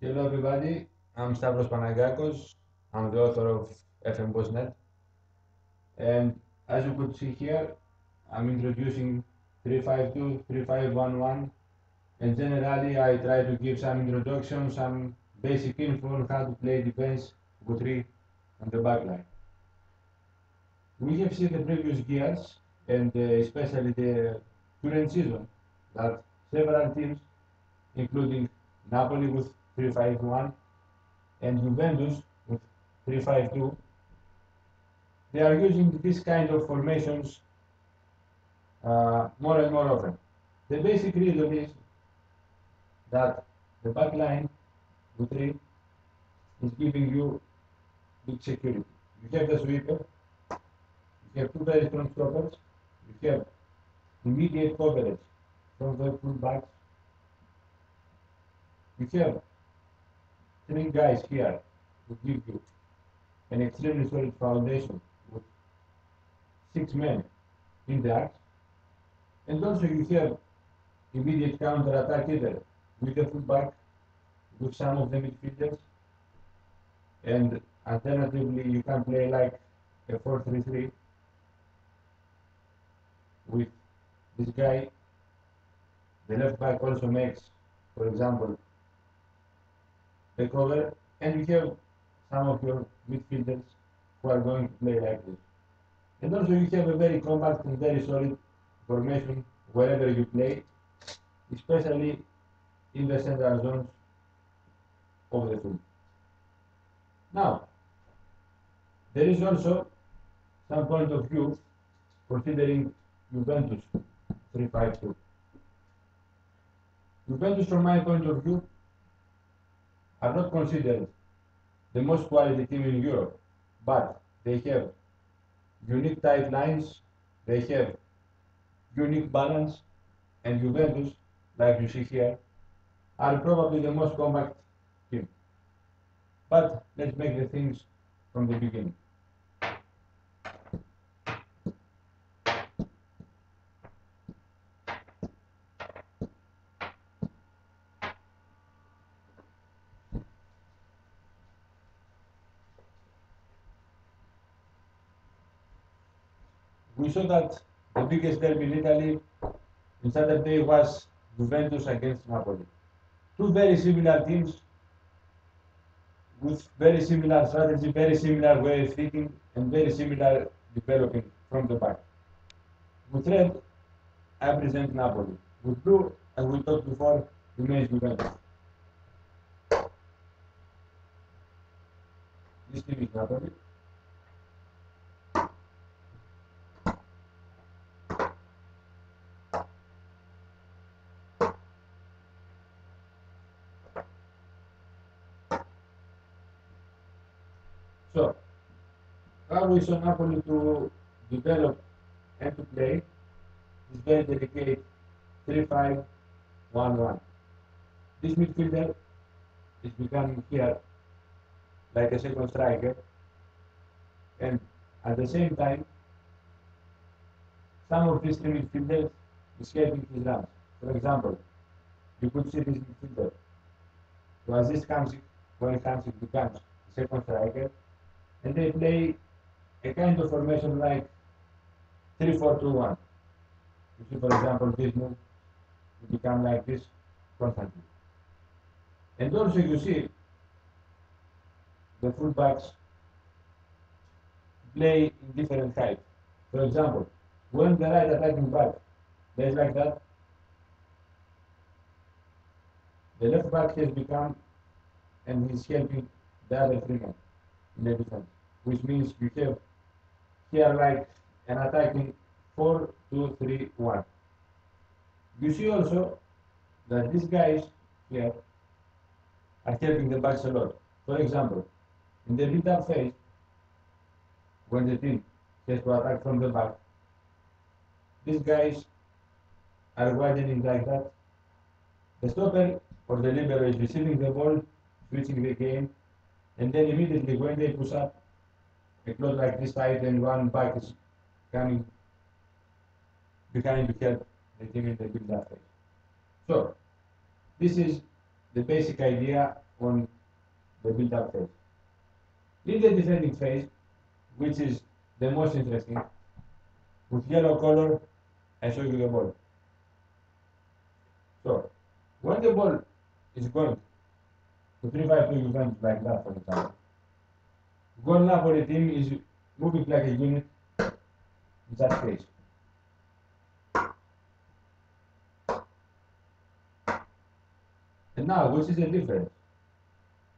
Hello everybody, I'm Stavros Panagakos. I'm the author of FMBossNet. And as you could see here, I'm introducing 352, 3511. And generally I try to give some introduction, some basic info on how to play defense with 3 on the backline. We have seen the previous years and especially the current season that several teams, including Napoli with 351 and Juventus with 352, they are using this kind of formations more and more often. The basic reason is that the back line with 3 is giving you big security. You have the sweeper, you have two very strong stoppers, you have immediate coverage from the full backs, you have 3 guys here who give you an extremely solid foundation with 6 men in the axe, and also you have immediate counter attack either with the fullback, with some of the midfielders, and alternatively you can play like a 4-3-3 with this guy. The left back also makes, for example, a cover, and you have some of your midfielders who are going to play like this. And also you have a very compact and very solid formation wherever you play, especially in the central zones of the field. Now, there is also some point of view considering Juventus 352. Juventus, from my point of view, are not considered the most quality team in Europe, but they have unique tight lines, they have unique balance, and Juventus, like you see here, are probably the most compact team. But let's make the things from the beginning. We saw that the biggest derby in Italy on Saturday was Juventus against Napoli. Two very similar teams with very similar strategy, very similar way of thinking, and very similar developing from the back. With red, I present Napoli. With blue, as we talked before, remains Juventus. This team is Napoli. So, how we saw Napoli to develop and to play is very delicate 3-5-1-1. This midfielder is becoming here like a second striker, and at the same time, some of these three midfielders is helping his runs. For example, you could see this midfielder. So as this Hamsik, when Hamsik becomes the second striker, and they play a kind of formation like 3-4-2-1. You see, for example, this move to become like this constantly. And also you see the fullbacks play in different heights. For example, when the right attacking back plays like that, the left back has become and is helping the other three men in the defense, which means you have here like an attacking 4-2-3-1. You see also that these guys here are helping the backs a lot. For example, in the build-up phase, when the team has to attack from the back, these guys are widening like that. The stopper or the libero is receiving the ball, switching the game, and then immediately when they push up, a close like this tight and one back is coming behind to help the team in the build-up phase. So, this is the basic idea on the build-up phase. In the defending phase, which is the most interesting, with yellow color, I show you the ball. So, when the ball is going to 3-5-2 Juventus like that, for example, goal Napoli team is moving like a unit in that phase. And now, which is the difference?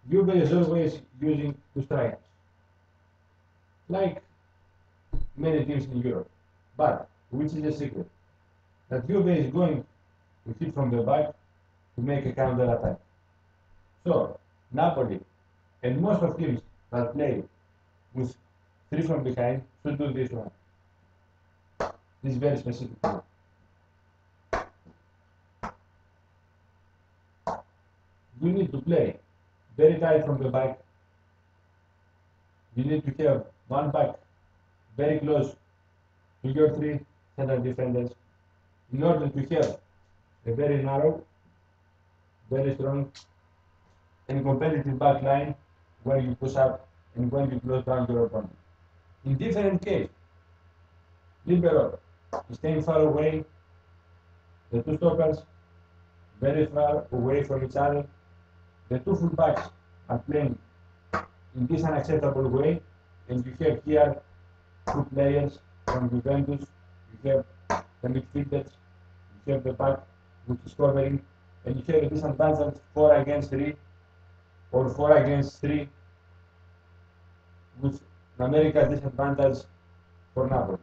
Juve is always using two strikers, like many teams in Europe. But, which is the secret? That Juve is going to hit from the back to make a counter attack. So, Napoli and most of teams that play with 3 from behind should do this one. This is very specific. You need to play very tight from the back. You need to have one back very close to your 3 center defenders in order to have a very narrow, very strong and competitive back line where you push up and when you close down your opponent. In different case, libero is staying far away, the 2 stoppers very far away from each other, the 2 fullbacks are playing in this unacceptable way, and you have here 2 players from Juventus, you have the midfielders, you have the back which is covering, and you have a disadvantage 4 against 3 or 4 against 3, with numerical disadvantage for Napoli.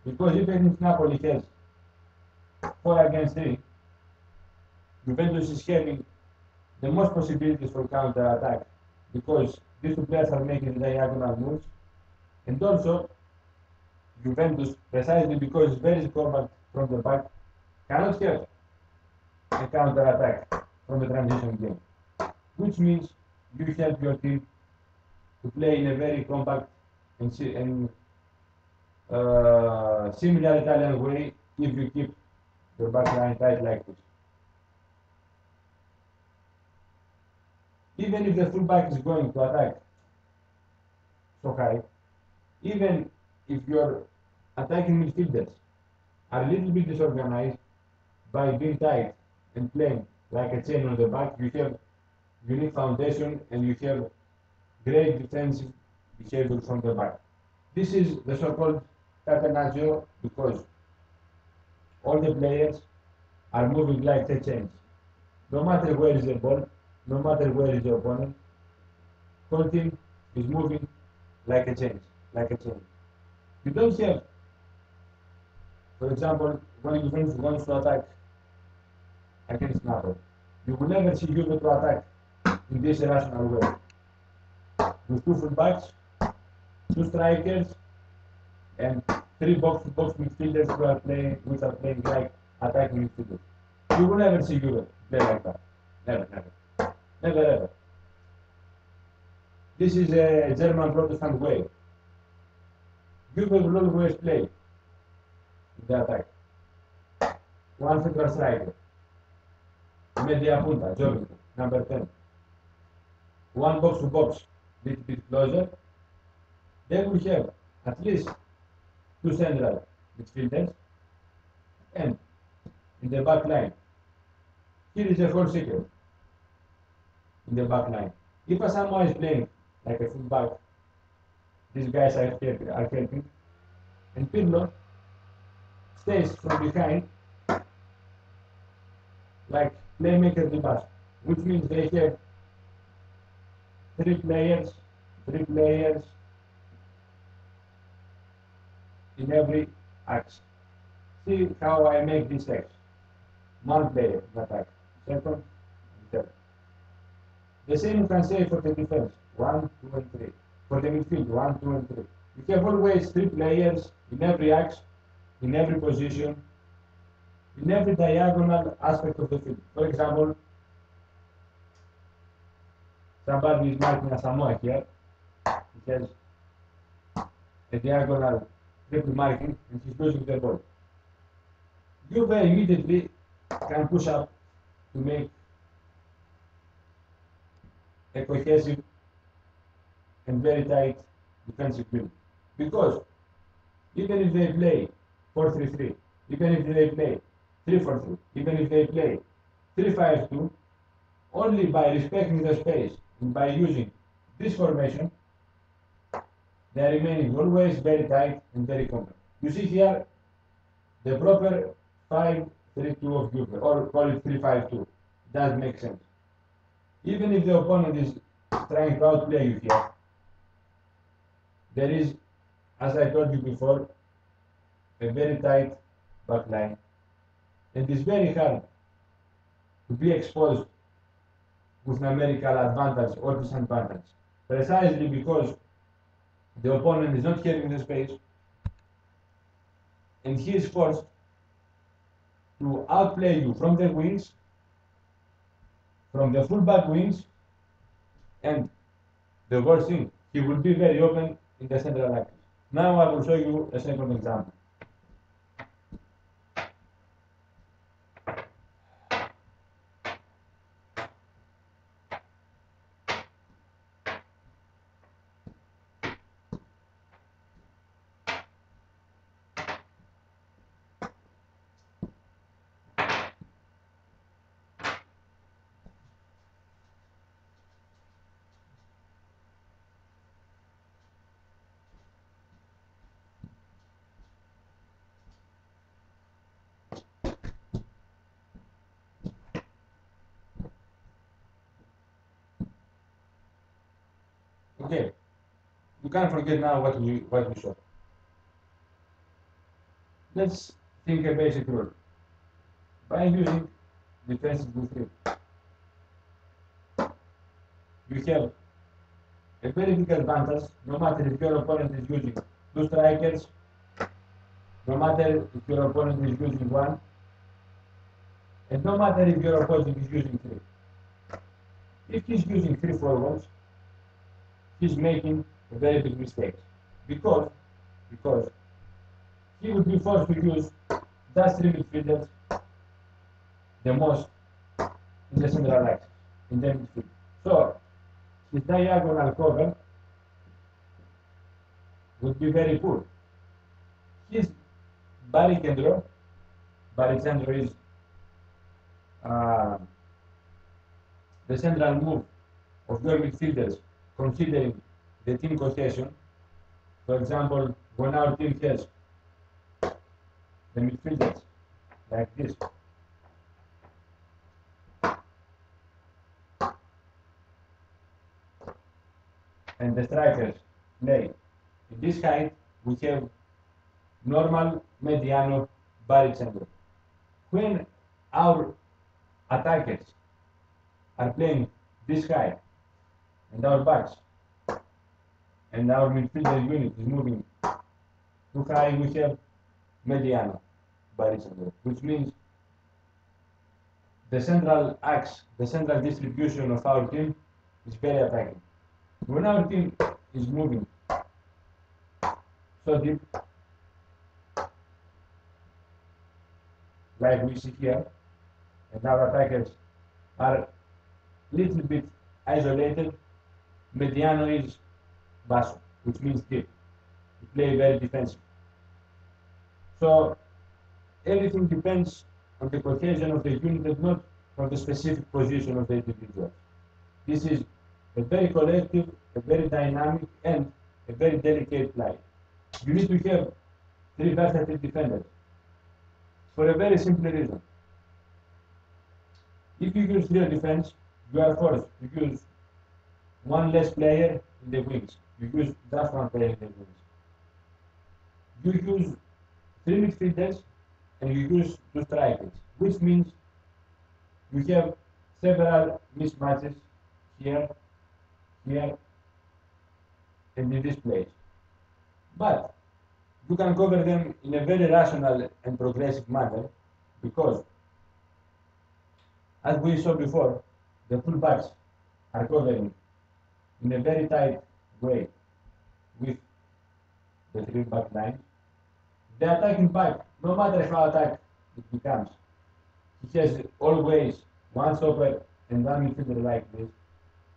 Because even if Napoli has 4 against 3, Juventus is having the most possibilities for counter attack because these 2 players are making diagonal moves, and also Juventus, precisely because it's very compact from the back, cannot have a counter attack from the transition game, which means you help your team to play in a very compact and similar Italian way if you keep your back line tight like this. Even if the fullback is going to attack so high, even if your attacking midfielders are a little bit disorganized by being tight and playing like a chain on the back, you have unique foundation and you have great defensive behavior from the back. This is the so-called catenaccio because all the players are moving like a chain. No matter where is the ball, no matter where is the opponent, whole team is moving like a chain, like a chain. You don't have, for example, when Juventus wants to attack against Napoli, you will never see Juve to attack in this irrational way. With 2 fullbacks, 2 strikers, and 3 box-to-box midfielders which are playing like attacking midfielders. You will never see Juve play like that. Never, never. Never ever. This is a German Protestant way. Juve will always play in the attack. 1 central striker. Media punta, Jordan, number 10. 1 box to box, little bit closer. They will have at least 2 central midfielders and in the back line. Here is the whole secret in the back line. If Asamoah is playing like a fullback, these guys are helping, and Pirlo stays from behind like playmaker Dybala, which means they have 3 players in every axe. See how I make this X. 1 player in attack, second and third. The same you can say for the defense, 1, 2, and 3. For the midfield, 1, 2, and 3. You have always 3 players in every axe, in every position, in every diagonal aspect of the field. For example, somebody is marking Asamoah here. He has a diagonal triple marking and he's losing the ball. Juve immediately can push up to make a cohesive and very tight defensive unit. Because even if they play 4-3-3, even if they play 3-4-3, even if they play 3-5-2, only by respecting the space and by using this formation, they are remaining always very tight and very compact. You see here the proper 5-3-2 of Juve, or call it 3-5-2. Does make sense. Even if the opponent is trying to outplay you here, there is, as I told you before, a very tight back line, and it's very hard to be exposed with numerical advantage or disadvantage, precisely because the opponent is not having the space and he is forced to outplay you from the wings, from the full-back wings, and the worst thing, he will be very open in the central axis. Now I will show you a second example. Okay, you can't forget now what we saw. Let's think a basic rule. By using defensive blue you have a very big advantage, no matter if your opponent is using two strikers, no matter if your opponent is using one, and no matter if your opponent is using three. If he's using three forwards, he's making a very big mistake because he would be forced to use just three midfielders the most in the central axis, in the midfield. So his diagonal cover would be very poor. His barricandro is the central move of your midfielders, considering the team cohesion. For example, when our team has the midfielders like this, and the strikers play in this height, we have normal, mediano, barricandro. When our attackers are playing this high, and our backs and our midfielder unit is moving too high, we have mediano, barricandro, which means the central axe, the central distribution of our team is very attacking. When our team is moving so deep, like we see here, and our attackers are little bit isolated, mediano is basso, which means deep. We play very defensive. So everything depends on the cohesion of the unit and not on the specific position of the individual. This is a very collective, a very dynamic, and a very delicate play. You need to have three versatile defenders for a very simple reason. If you use real defense, you are forced to use one less player in the wings. You use just one player in the wings. You use three midfielders and you use two strikers, which means you have several mismatches here, here, and in this place. But you can cover them in a very rational and progressive manner because, as we saw before, the fullbacks are covering in a very tight way with the three back line. The attacking back, no matter how attack it becomes, he has always one stopper and one midfielder like this.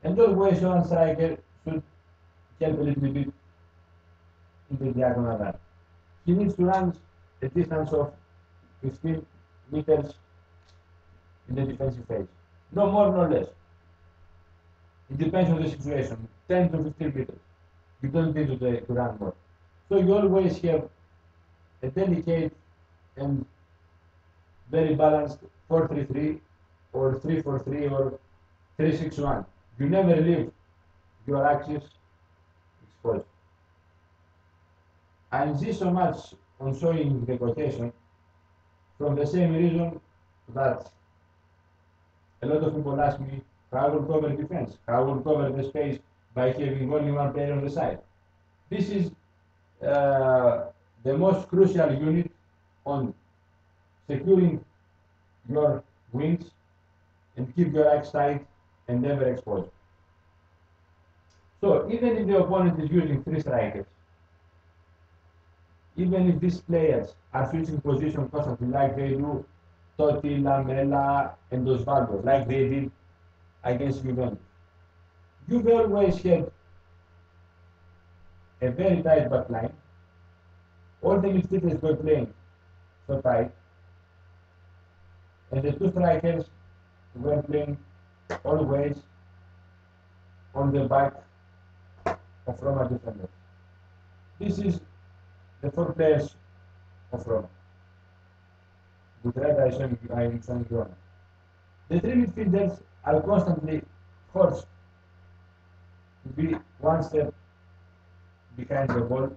And always one striker should help a little bit in the diagonal run. He needs to run a distance of 15 meters in the defensive phase. No more, no less. It depends on the situation. 10 to 15 meters. You don't need to run more. So you always have a delicate and very balanced 4-3-3 or 3-4-3 or 3-6-1. You never leave your axis exposed. I insist so much on showing the quotation from the same reason that a lot of people ask me how I will cover defense, how I will cover the space by having only one player on the side. This is the most crucial unit on securing your wings and keep your legs tight and never exposed. So even if the opponent is using 3 strikers, even if these players are switching position constantly like they do Totti, Lamela, and Osvaldo, like they did against Juventus, Juve always had a very tight back line. All the midfielders were playing so tight, and the 2 strikers were playing always on the back of Roma defenders. This is the 4 players of Roma. With red, I am showing you on. The 3 midfielders are constantly forced to be one step behind the ball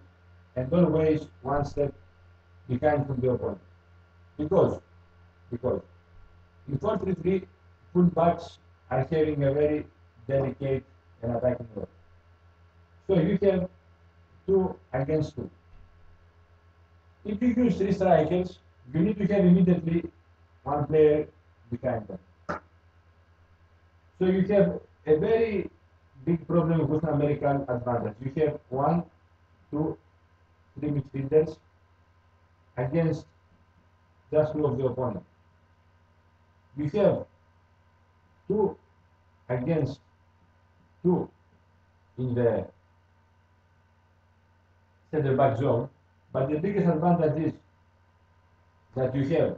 and always one step behind from the opponent. Because in 4-3-3, fullbacks are having a very delicate and attacking role. So you have 2 against 2. If you use 3 strikers, you need to have immediately one player behind them. So you have a very big problem with numerical advantage. You have 1, 2, 3 midfielders against just 2 of the opponent. You have 2 against 2 in the center back zone, but the biggest advantage is that you have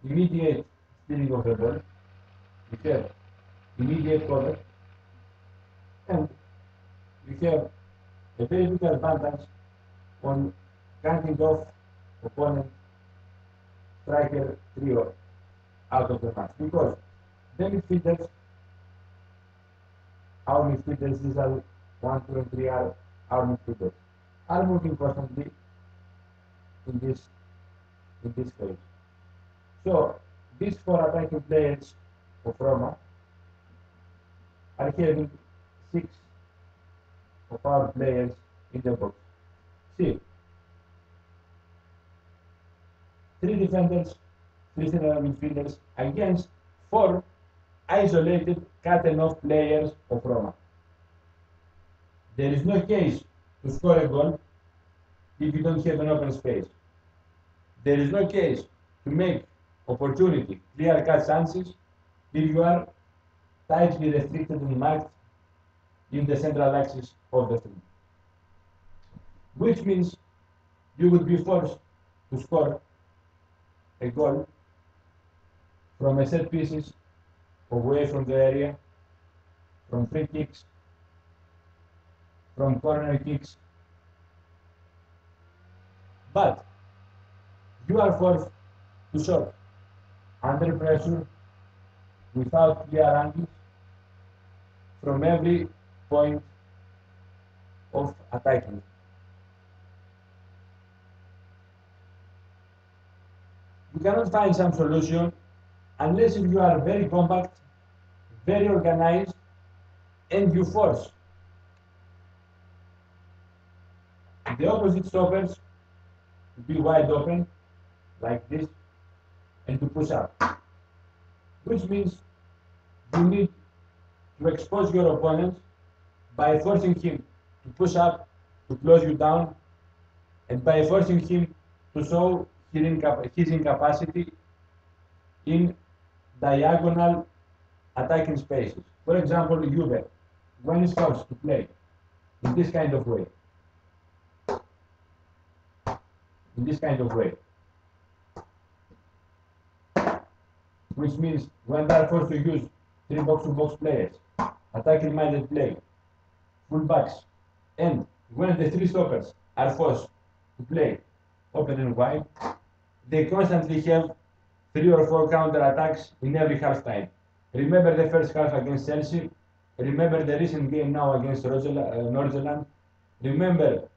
immediate stealing of the ball, you have immediate cover, and you have a very big advantage on cutting off opponent striker trio out of the match, because the midfielders, our midfielders, these are 1, 2, and 3 are our midfielders, are moving constantly in this phase. So these 4 attacking players of Roma are having 6 of our players in the box. See, 3 defenders, 3 central midfielders against 4 isolated cut-and-off players of Roma. There is no case to score a goal if you don't have an open space. There is no case to make opportunity, clear-cut chances if you are tightly restricted and marked in the central axis of the field. Which means you would be forced to score a goal from a set pieces, away from the area, from free kicks, from corner kicks. But you are forced to shot under pressure, without clear angles, from every point of attacking. You cannot find some solution unless if you are very compact, very organized, and you force the opposite stoppers to be wide open, like this, and to push up. Which means you need to expose your opponent by forcing him to push up, to close you down, and by forcing him to show his incapacity in diagonal attacking spaces. For example, Juve, when it's forced to play in this kind of way, which means when they are forced to use three box-to-box players, attacking minded play, fullbacks, and when the three stoppers are forced to play open and wide, they constantly have 3 or 4 counter attacks in every half time. Remember the first half against Chelsea. Remember the recent game now against Nordsjælland. Remember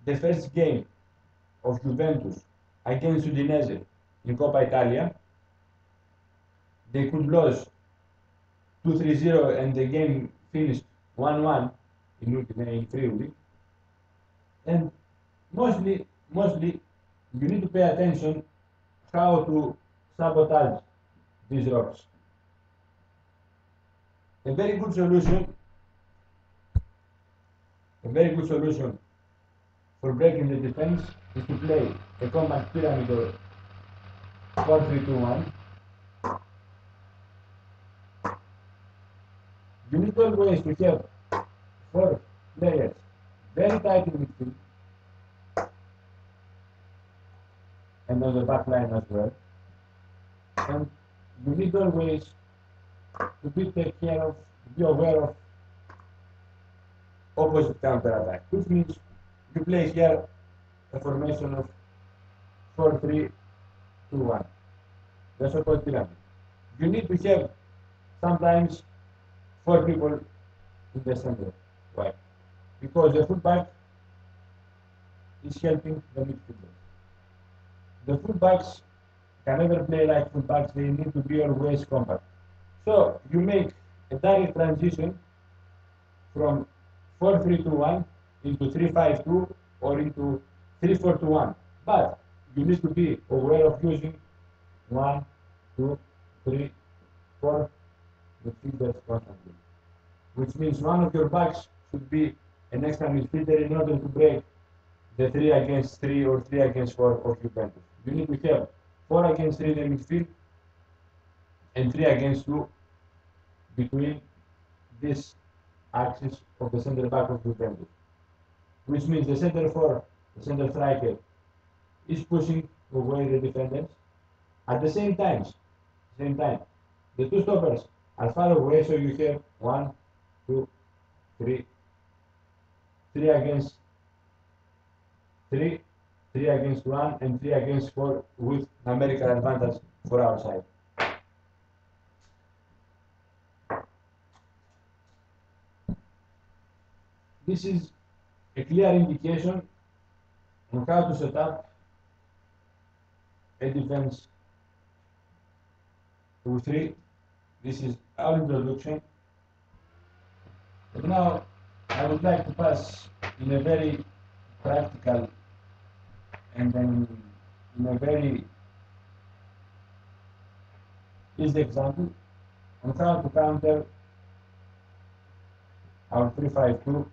the first game of Juventus against Udinese in Coppa Italia. They could lose 2-3-0 and the game finished 1-1 in Friuli. And mostly you need to pay attention how to sabotage these rocks. A very good solution for breaking the defense is to play a compact pyramid or 4-3-2-1. You need always to have 4 players very tight in midfield and on the back line as well. And you need always to be aware of opposite counter attack, which means you play here a formation of 4-3-2-1. The so-called pyramid. You need to have sometimes 4 people in the center. Why? Because the fullback is helping the midfielder. The fullbacks can never play like fullbacks, they need to be always compact. So you make a direct transition from 4-3-2-1 into 3-5-2 or into 3-4-2-1. But you need to be aware of using 1, 2, 3, 4 midfielders constantly. Which means one of your backs should be an extra midfielder in order to break the 3 against 3 or 3 against 4 of Juventus. You need to have 4 against 3 in the midfield and 3 against 2 between this axis of the center back of Juventus. Which means the center striker is pushing away the defenders. At the same time, the 2 stoppers are far away, so you have 1, 2, 3, 3 against 3, 3 against 1, and 3 against 4 with numerical advantage for our side. This is a clear indication on how to set up a defense with 3. This is our introduction. And now I would like to pass in a very practical and then in a very easy example on how to counter our 3-5-2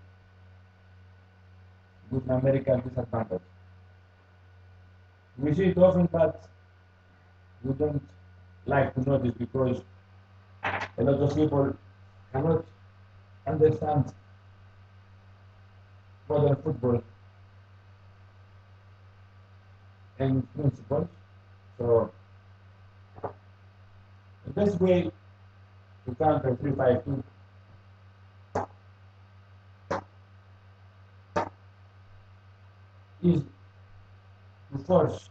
with numerical disadvantage. We see it often, but we don't like to notice because a lot of people cannot understand modern football and principles. So the best way to counter 3-5-2 is to force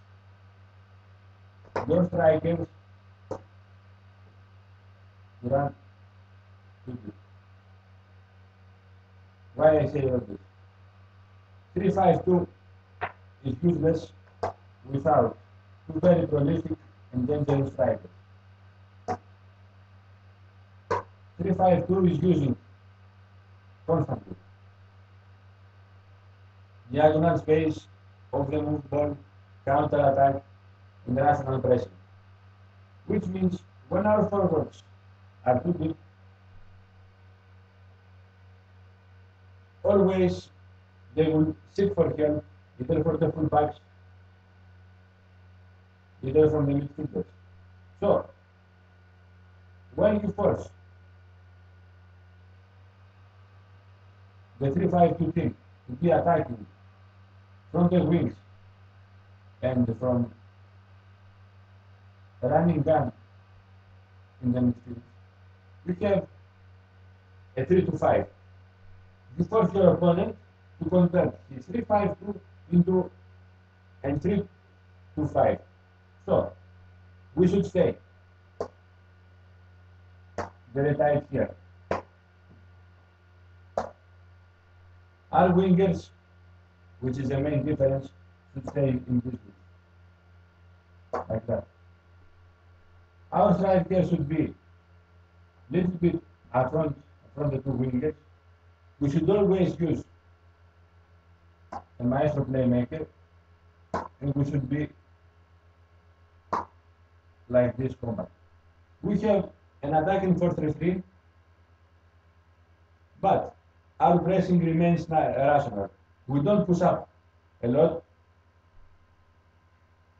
your strikers to run quickly. Why I say all this? 3-5-2 is useless without 2 very prolific and dangerous strikers. 3-5-2 is using constantly diagonal space, off the move ball, counter attack, and rational pressing. Which means when our forwards are too big, always they will seek for help, either for the fullbacks, either from the midfielders. So when you force the 3-5-2 team to be attacking from the wings and from running gun in the midfield, you have a 3-5. You force your opponent to convert his 3-5-2 into a 3-5. So we should stay very tight here. Our wingers, which is the main difference, should stay in this way, like that. Our striker should be a little bit front the two wingers. We should always use a maestro playmaker, and we should be like this combat. We have an attacking 4-3-3, but our pressing remains rational. We don't push up a lot.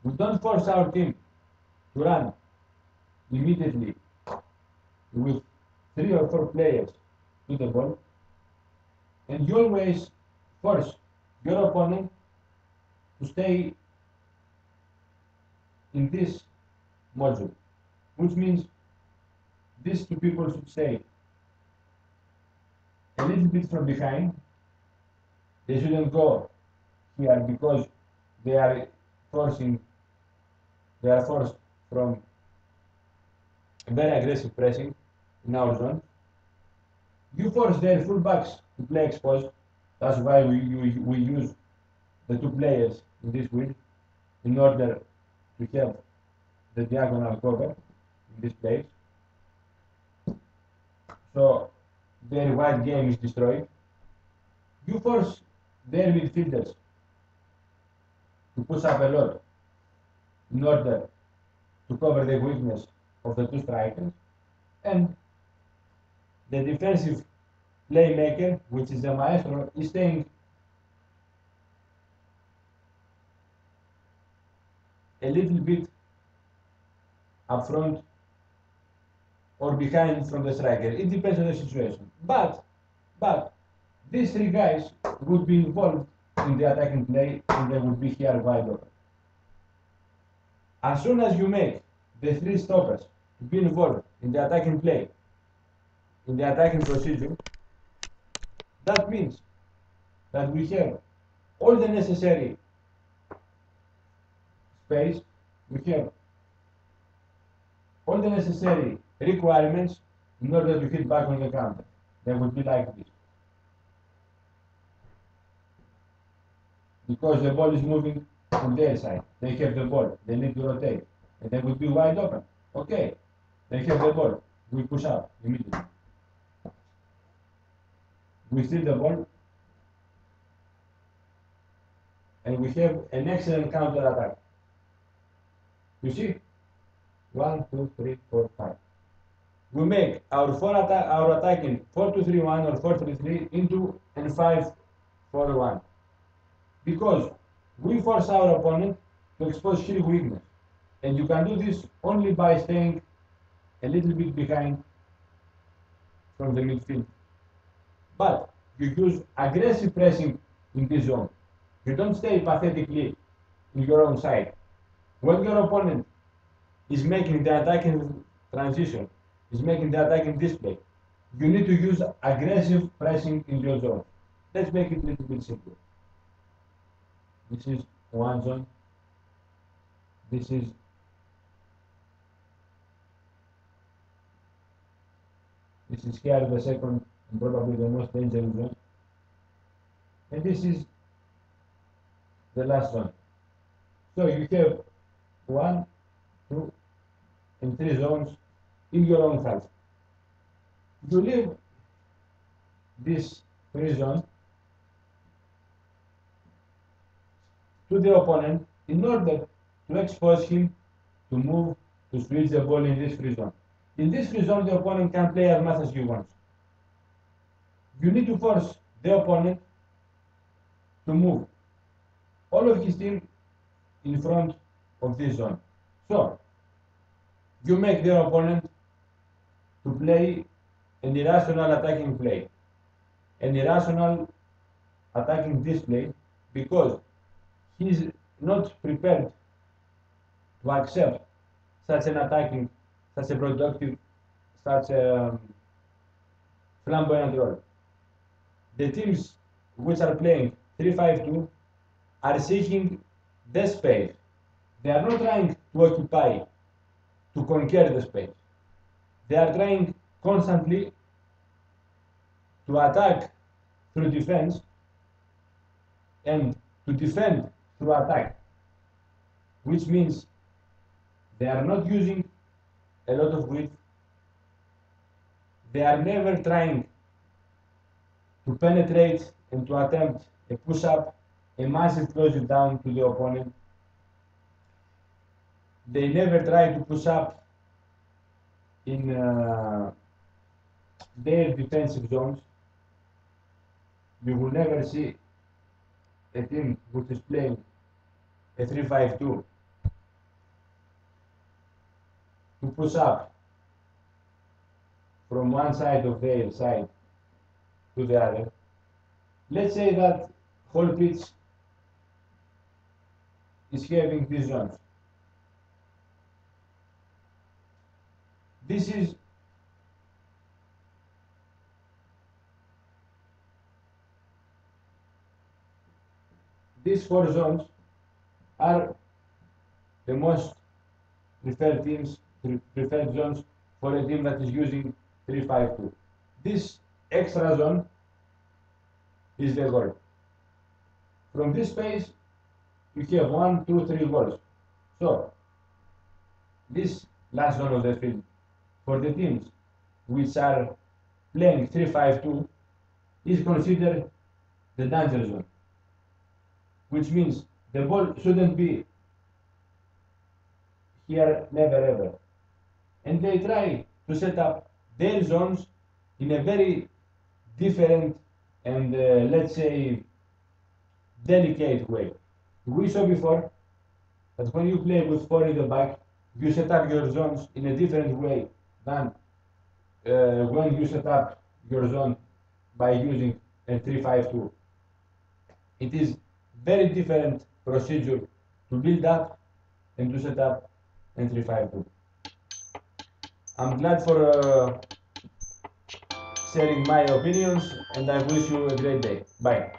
We don't force our team to run immediately with 3 or 4 players to the ball. And you always force your opponent to stay in this module, which means these two people should stay a little bit from behind. They shouldn't go here because they are forced from a very aggressive pressing in our zone. You force their fullbacks to play exposed. That's why we use the 2 players in this width in order to have the diagonal cover in this place. So their wide game is destroyed. You force their midfielders to push up a lot in order to cover the weakness of the 2 strikers, and the defensive playmaker, which is the maestro, is staying a little bit up front or behind from the striker. It depends on the situation. But these 3 guys would be involved in the attacking play, and they would be here wide open. As soon as you make the 3 stoppers to be involved in the attacking play, in the attacking procedure, that means that we have all the necessary space, we have all the necessary requirements in order to hit back on the counter. They would be like this. Because the ball is moving on their side. They have the ball. They need to rotate. And they would be wide open. Okay. They have the ball. We push up immediately. We steal the ball. And we have an excellent counter attack. You see? 1, 2, 3, 4, 5. We make our attacking 4-2-3-1 or 4-3-3 into a 5-4-1. Because we force our opponent to expose his weakness. And you can do this only by staying a little bit behind from the midfield. But you use aggressive pressing in this zone. You don't stay pathetically in your own side. When your opponent is making the attacking transition, is making the attacking display, you need to use aggressive pressing in your zone. Let's make it a little bit simpler. This is one zone. This is here the second and probably the most dangerous zone. And this is the last one. So you have 1, 2, and 3 zones in your own half. You leave this 3 zone to the opponent in order to expose him to move, to switch the ball in this free zone. In this free zone, the opponent can play as much as he wants. You need to force the opponent to move all of his team in front of this zone. So, you make their opponent to play an irrational attacking play, an irrational attacking display, because he's not prepared to accept such an attacking, such a productive, such a flamboyant role. The teams which are playing 3-5-2 are seeking the space. They are not trying to occupy, to conquer the space. They are trying constantly to attack through defense and to defend through attack, which means they are not using a lot of width. They are never trying to penetrate and to attempt a push-up, a massive close down to the opponent. They never try to push up in their defensive zones. You will never see a team which is playing a 3-5-2 to push up from one side of their side to the other. Let's say that whole pitch is having these zones. These 4 zones are the most preferred zones for a team that is using 3-5-2. This extra zone is the goal. From this space, you have 1, 2, 3 goals. So, this last zone of the field, for the teams which are playing 3-5-2, is considered the danger zone, which means the ball shouldn't be here, never ever. And they try to set up their zones in a very different and let's say delicate way. We saw before that when you play with 4 in the back, you set up your zones in a different way than when you set up your zone by using a 3-5-2. It is very different procedure to build up and to set up a 3-5-2. I'm glad for sharing my opinions, and I wish you a great day. Bye.